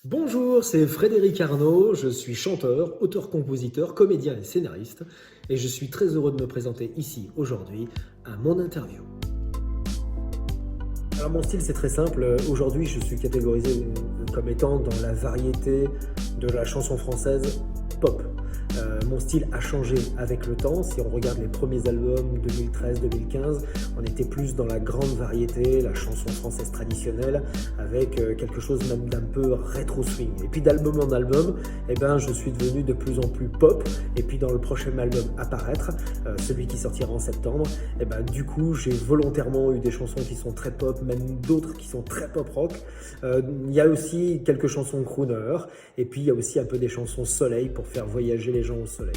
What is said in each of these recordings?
Bonjour, c'est Frédéric Arnaud, je suis chanteur, auteur-compositeur, comédien et scénariste et je suis très heureux de me présenter ici aujourd'hui à mon interview. Alors mon style c'est très simple, aujourd'hui je suis catégorisé comme étant dans la variété de la chanson française pop. Mon style a changé avec le temps. Si on regarde les premiers albums 2013-2015, on était plus dans la grande variété, la chanson française traditionnelle, avec quelque chose même d'un peu rétro swing. Et puis d'album en album, eh ben, je suis devenu de plus en plus pop. Et puis dans le prochain album à paraître, celui qui sortira en septembre, eh ben, du coup j'ai volontairement eu des chansons qui sont très pop, même d'autres qui sont très pop rock. Il y a aussi quelques chansons crooner, et puis il y a aussi un peu des chansons soleil pour faire voyager les gens au soleil.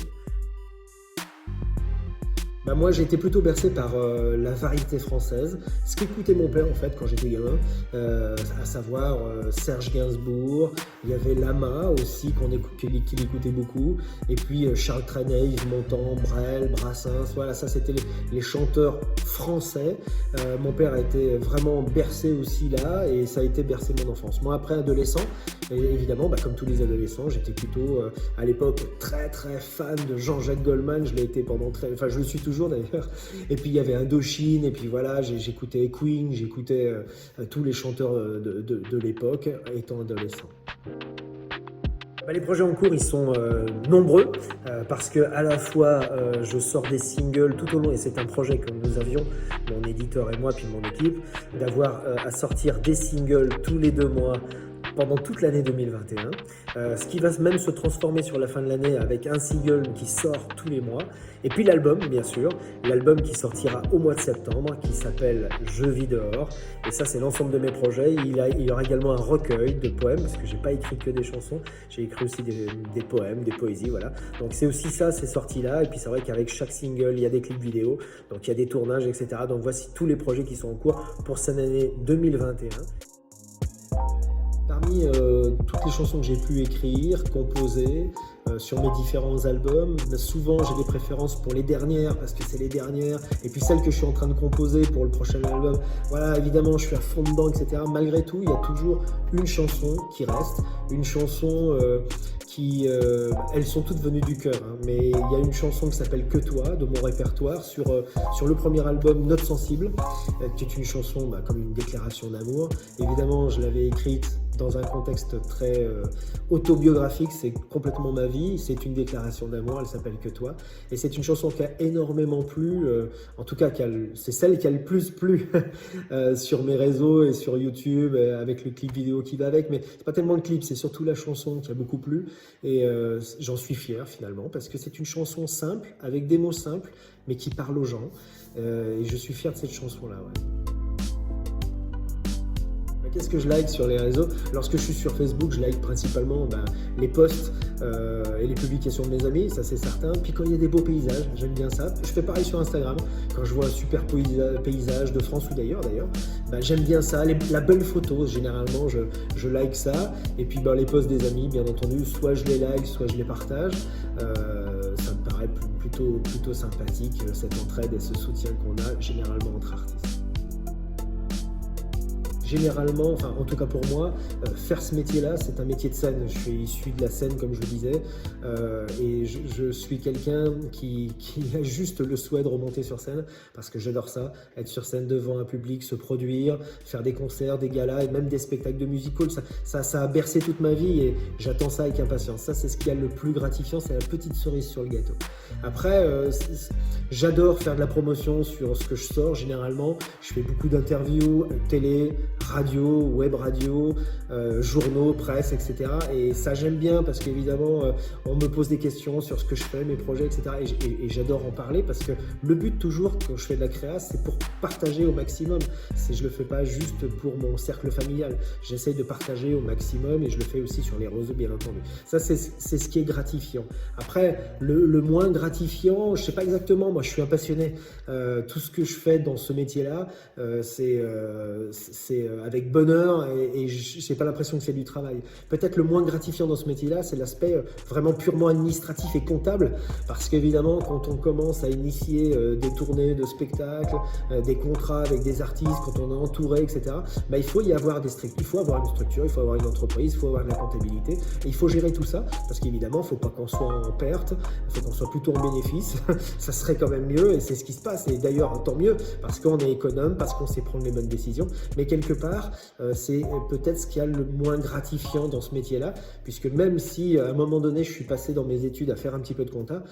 Bah moi j'ai été plutôt bercé par la variété française, ce qu'écoutait mon père en fait quand j'étais gamin, à savoir Serge Gainsbourg, il y avait Lama aussi qu'il écoutait beaucoup, et puis Charles Trenet, Yves Montand, Brel, Brassens, voilà ça c'était les chanteurs français. Mon père a été vraiment bercé aussi là et ça a été bercé mon enfance. Moi après adolescent, et évidemment bah, comme tous les adolescents, j'étais plutôt à l'époque très très fan de Jean-Jacques Goldman, je l'ai été pendant enfin je le suis toujours d'ailleurs. Et puis il y avait Indochine, et puis voilà, j'écoutais Queen, j'écoutais tous les chanteurs de l'époque étant adolescent. Bah, les projets en cours, ils sont nombreux parce que à la fois je sors des singles tout au long, et c'est un projet que nous avions, mon éditeur et moi, puis mon équipe, d'avoir à sortir des singles tous les 2 mois pendant toute l'année 2021, ce qui va même se transformer sur la fin de l'année avec un single qui sort tous les mois, et puis l'album bien sûr, l'album qui sortira au mois de septembre, qui s'appelle Je vis dehors, et ça c'est l'ensemble de mes projets. Il y aura également un recueil de poèmes, parce que j'ai pas écrit que des chansons, j'ai écrit aussi des poèmes, des poésies, voilà. Donc c'est aussi ça, ces sorties-là, et puis c'est vrai qu'avec chaque single, il y a des clips vidéo, donc il y a des tournages, etc. Donc voici tous les projets qui sont en cours pour cette année 2021. Parmi toutes les chansons que j'ai pu écrire, composer sur mes différents albums, souvent j'ai des préférences pour les dernières parce que c'est les dernières, et puis celles que je suis en train de composer pour le prochain album, voilà, évidemment je suis à fond dedans, etc. Malgré tout, il y a toujours une chanson qui reste, une chanson elles sont toutes venues du cœur, hein, mais il y a une chanson qui s'appelle Que toi, de mon répertoire, sur le premier album Note sensible, qui est une chanson comme une déclaration d'amour. Évidemment, je l'avais écrite dans un contexte très autobiographique, c'est complètement ma vie, c'est une déclaration d'amour, elle s'appelle Que toi, et c'est une chanson qui a énormément plu, en tout cas c'est celle qui a le plus plu sur mes réseaux et sur YouTube, avec le clip vidéo qui va avec, mais c'est pas tellement le clip, c'est surtout la chanson qui a beaucoup plu, et j'en suis fier finalement, parce que c'est une chanson simple, avec des mots simples, mais qui parle aux gens, et je suis fier de cette chanson-là, ouais. Qu'est-ce que je like sur les réseaux? Lorsque je suis sur Facebook, je like principalement les posts et les publications de mes amis, ça c'est certain. Puis quand il y a des beaux paysages, j'aime bien ça. Je fais pareil sur Instagram. Quand je vois un super paysage de France ou d'ailleurs, j'aime bien ça. La belle photo, généralement, je like ça. Et puis les posts des amis, bien entendu, soit je les like, soit je les partage. Ça me paraît plutôt sympathique, cette entraide et ce soutien qu'on a généralement entre artistes. Généralement, enfin en tout cas pour moi, faire ce métier-là, c'est un métier de scène. Je suis issu de la scène, comme je le disais, et je suis quelqu'un qui a juste le souhait de remonter sur scène, parce que j'adore ça, être sur scène devant un public, se produire, faire des concerts, des galas et même des spectacles de musical, ça a bercé toute ma vie et j'attends ça avec impatience. Ça, c'est ce qui est le plus gratifiant, c'est la petite cerise sur le gâteau. Après, j'adore faire de la promotion sur ce que je sors. Généralement, je fais beaucoup d'interviews, télé, radio, web radio, journaux, presse, etc. Et ça j'aime bien parce qu'évidemment on me pose des questions sur ce que je fais, mes projets, etc. Et j'adore en parler parce que le but toujours quand je fais de la créa, c'est pour partager au maximum. Je le fais pas juste pour mon cercle familial. J'essaye de partager au maximum et je le fais aussi sur les réseaux, bien entendu. Ça c'est ce qui est gratifiant. Après, le moins gratifiant, je sais pas exactement, moi je suis un passionné. Tout ce que je fais dans ce métier-là, c'est avec bonheur et je n'ai pas l'impression que c'est du travail. Peut-être le moins gratifiant dans ce métier-là, c'est l'aspect vraiment purement administratif et comptable, parce qu'évidemment, quand on commence à initier des tournées de spectacles, des contrats avec des artistes, quand on est entouré, etc., il faut y avoir il faut avoir une structure, il faut avoir une entreprise, il faut avoir de la comptabilité, et il faut gérer tout ça, parce qu'évidemment, il ne faut pas qu'on soit en perte, il faut qu'on soit plutôt en bénéfice, ça serait quand même mieux, et c'est ce qui se passe, et d'ailleurs, tant mieux, parce qu'on est économe, parce qu'on sait prendre les bonnes décisions, mais quelque part, c'est peut-être ce qu'il y a le moins gratifiant dans ce métier-là, puisque même si à un moment donné, je suis passé dans mes études à faire un petit peu de compta,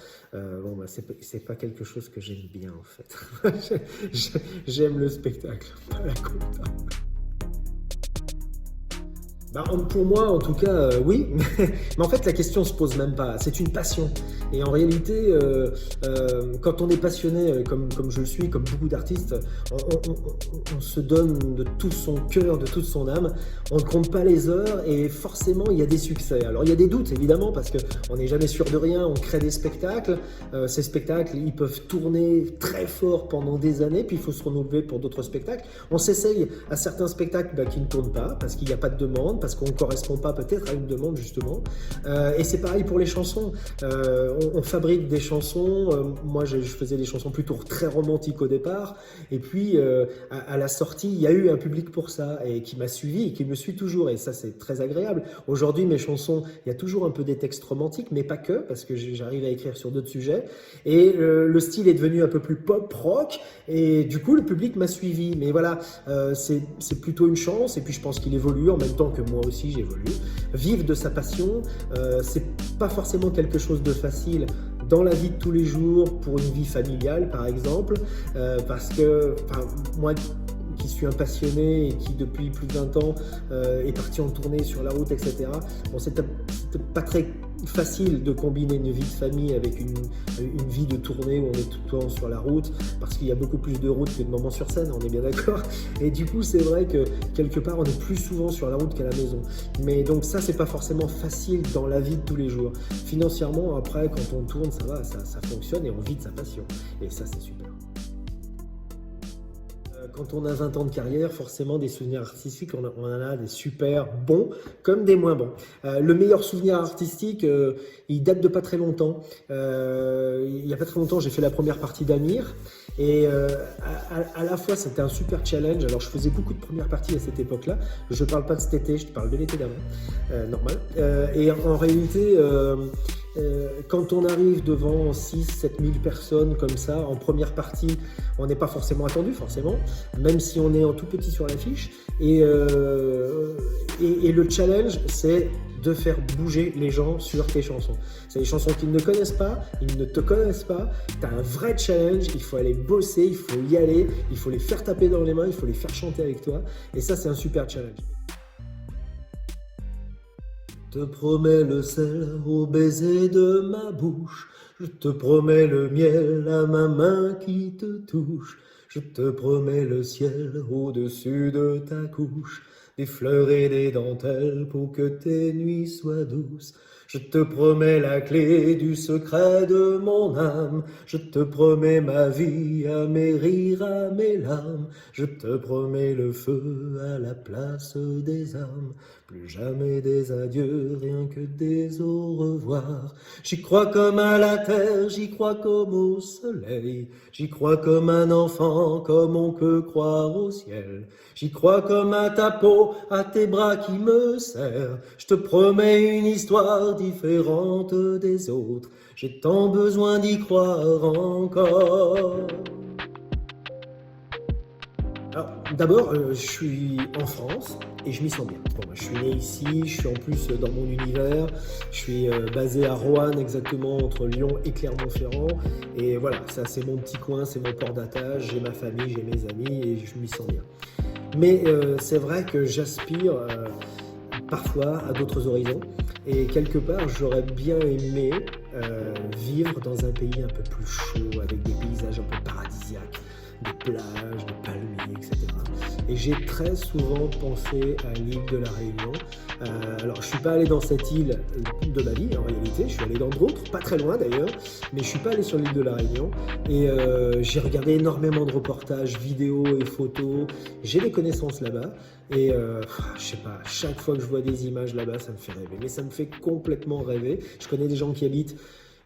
c'est pas quelque chose que j'aime bien en fait. J'aime le spectacle, pas la compta. Pour moi, en tout cas, oui. Mais en fait, la question se pose même pas. C'est une passion. Et en réalité, quand on est passionné, comme je le suis, comme beaucoup d'artistes, on se donne de tout son cœur, de toute son âme. On ne compte pas les heures et forcément, il y a des succès. Alors, il y a des doutes, évidemment, parce qu'on n'est jamais sûr de rien. On crée des spectacles. Ces spectacles, ils peuvent tourner très fort pendant des années, puis il faut se renouveler pour d'autres spectacles. On s'essaye à certains spectacles qui ne tournent pas, parce qu'il n'y a pas de demande, parce qu'on ne correspond pas peut-être à une demande justement. Et c'est pareil pour les chansons. On fabrique des chansons. Moi, je faisais des chansons plutôt très romantiques au départ. Et puis, à la sortie, il y a eu un public pour ça et qui m'a suivi et qui me suit toujours. Et ça, c'est très agréable. Aujourd'hui, mes chansons, il y a toujours un peu des textes romantiques, mais pas que, parce que j'arrive à écrire sur d'autres sujets. Et le style est devenu un peu plus pop, rock. Et du coup, le public m'a suivi. Mais voilà, c'est plutôt une chance. Et puis, je pense qu'il évolue en même temps que moi aussi j'évolue. Vivre de sa passion, c'est pas forcément quelque chose de facile dans la vie de tous les jours, pour une vie familiale par exemple, parce que moi qui suis un passionné et qui depuis plus de 20 ans est parti en tournée sur la route, etc. Bon, c'était pas très facile de combiner une vie de famille avec une vie de tournée où on est tout le temps sur la route, parce qu'il y a beaucoup plus de routes que de moments sur scène, on est bien d'accord. Et du coup, c'est vrai que quelque part, on est plus souvent sur la route qu'à la maison. Mais donc ça, c'est pas forcément facile dans la vie de tous les jours. Financièrement, après, quand on tourne, ça va, ça fonctionne et on vit de sa passion. Et ça, c'est super. Quand on a 20 ans de carrière, forcément des souvenirs artistiques, on en a des super bons comme des moins bons. Le meilleur souvenir artistique, il date de pas très longtemps. Il y a pas très longtemps, j'ai fait la première partie d'Amir. Et à la fois, c'était un super challenge. Alors, je faisais beaucoup de premières parties à cette époque-là. Je ne parle pas de cet été, je te parle de l'été d'avant. Normal. Et en réalité, quand on arrive devant 6-7 000 personnes comme ça, en première partie, on n'est pas forcément attendu, forcément, même si on est en tout petit sur l'affiche. Et le challenge, c'est de faire bouger les gens sur tes chansons. C'est des chansons qu'ils ne connaissent pas, ils ne te connaissent pas, tu as un vrai challenge, il faut aller bosser, il faut y aller, il faut les faire taper dans les mains, il faut les faire chanter avec toi, et ça c'est un super challenge. Je te promets le sel au baiser de ma bouche, je te promets le miel à ma main qui te touche, je te promets le ciel au-dessus de ta couche, des fleurs et des dentelles pour que tes nuits soient douces. Je te promets la clé du secret de mon âme. Je te promets ma vie à mes rires, à mes larmes. Je te promets le feu à la place des âmes. Plus jamais des adieux, rien que des au revoir. J'y crois comme à la terre, j'y crois comme au soleil. J'y crois comme un enfant, comme on peut croire au ciel. J'y crois comme à ta peau, à tes bras qui me serrent. Je te promets une histoire différente des autres. J'ai tant besoin d'y croire encore. Alors, d'abord, je suis en France et je m'y sens bien. Bon, je suis né ici, je suis en plus dans mon univers. Je suis basé à Roanne, exactement entre Lyon et Clermont-Ferrand. Et voilà, ça c'est mon petit coin, c'est mon port d'attache. J'ai ma famille, j'ai mes amis et je m'y sens bien. Mais c'est vrai que j'aspire parfois à d'autres horizons. Et quelque part, j'aurais bien aimé vivre dans un pays un peu plus chaud, avec des paysages un peu paradisiaques, des plages, des palmiers, etc. Et j'ai très souvent pensé à l'île de la Réunion. Alors, je suis pas allé dans cette île de ma vie, en réalité. Je suis allé dans d'autres, pas très loin d'ailleurs, mais je suis pas allé sur l'île de la Réunion. Et j'ai regardé énormément de reportages, vidéos et photos. J'ai des connaissances là-bas. Et je sais pas, chaque fois que je vois des images là-bas, ça me fait rêver. Mais ça me fait complètement rêver. Je connais des gens qui habitent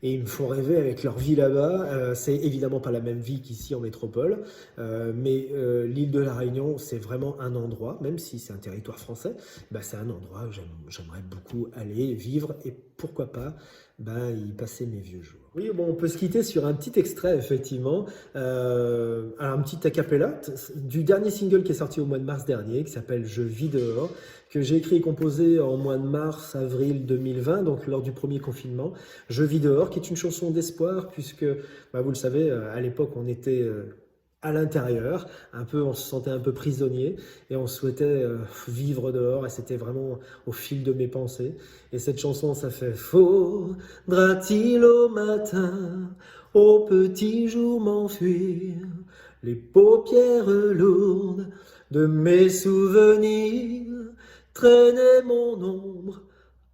et ils me font rêver avec leur vie là-bas. C'est évidemment pas la même vie qu'ici en métropole, mais l'île de la Réunion, c'est vraiment un endroit, même si c'est un territoire français, bah, c'est un endroit où j'aimerais beaucoup aller, vivre et pourquoi pas bah, y passer mes vieux jours. Oui, bon, on peut se quitter sur un petit extrait, effectivement. Alors, un petit a cappella du dernier single qui est sorti au mois de mars dernier, qui s'appelle Je vis dehors, que j'ai écrit et composé en mois de mars-avril 2020, donc lors du premier confinement. Je vis dehors, qui est une chanson d'espoir, puisque, bah, vous le savez, à l'époque, on était à l'intérieur, un peu, on se sentait un peu prisonnier et on souhaitait vivre dehors et c'était vraiment au fil de mes pensées. Et cette chanson, ça fait: faudra-t-il au matin, au petit jour m'enfuir, les paupières lourdes de mes souvenirs, traîner mon ombre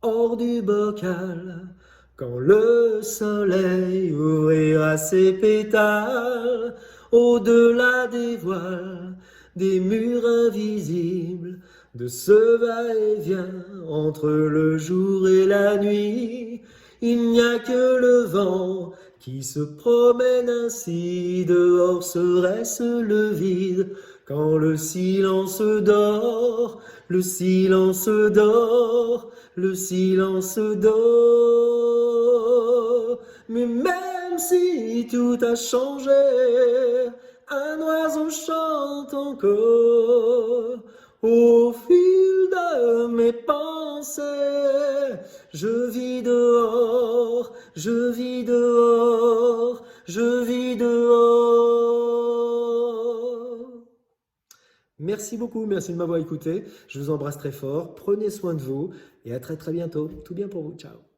hors du bocal, quand le soleil ouvrira ses pétales, au-delà des voiles, des murs invisibles, de ce va-et-vient entre le jour et la nuit. Il n'y a que le vent qui se promène ainsi, dehors serait-ce le vide, quand le silence dort, le silence dort, le silence dort. Mais même si tout a changé, un oiseau chante encore au fil de mes pensées. Je vis dehors, je vis dehors, je vis dehors. Merci beaucoup, merci de m'avoir écouté. Je vous embrasse très fort. Prenez soin de vous et à très très bientôt. Tout bien pour vous. Ciao.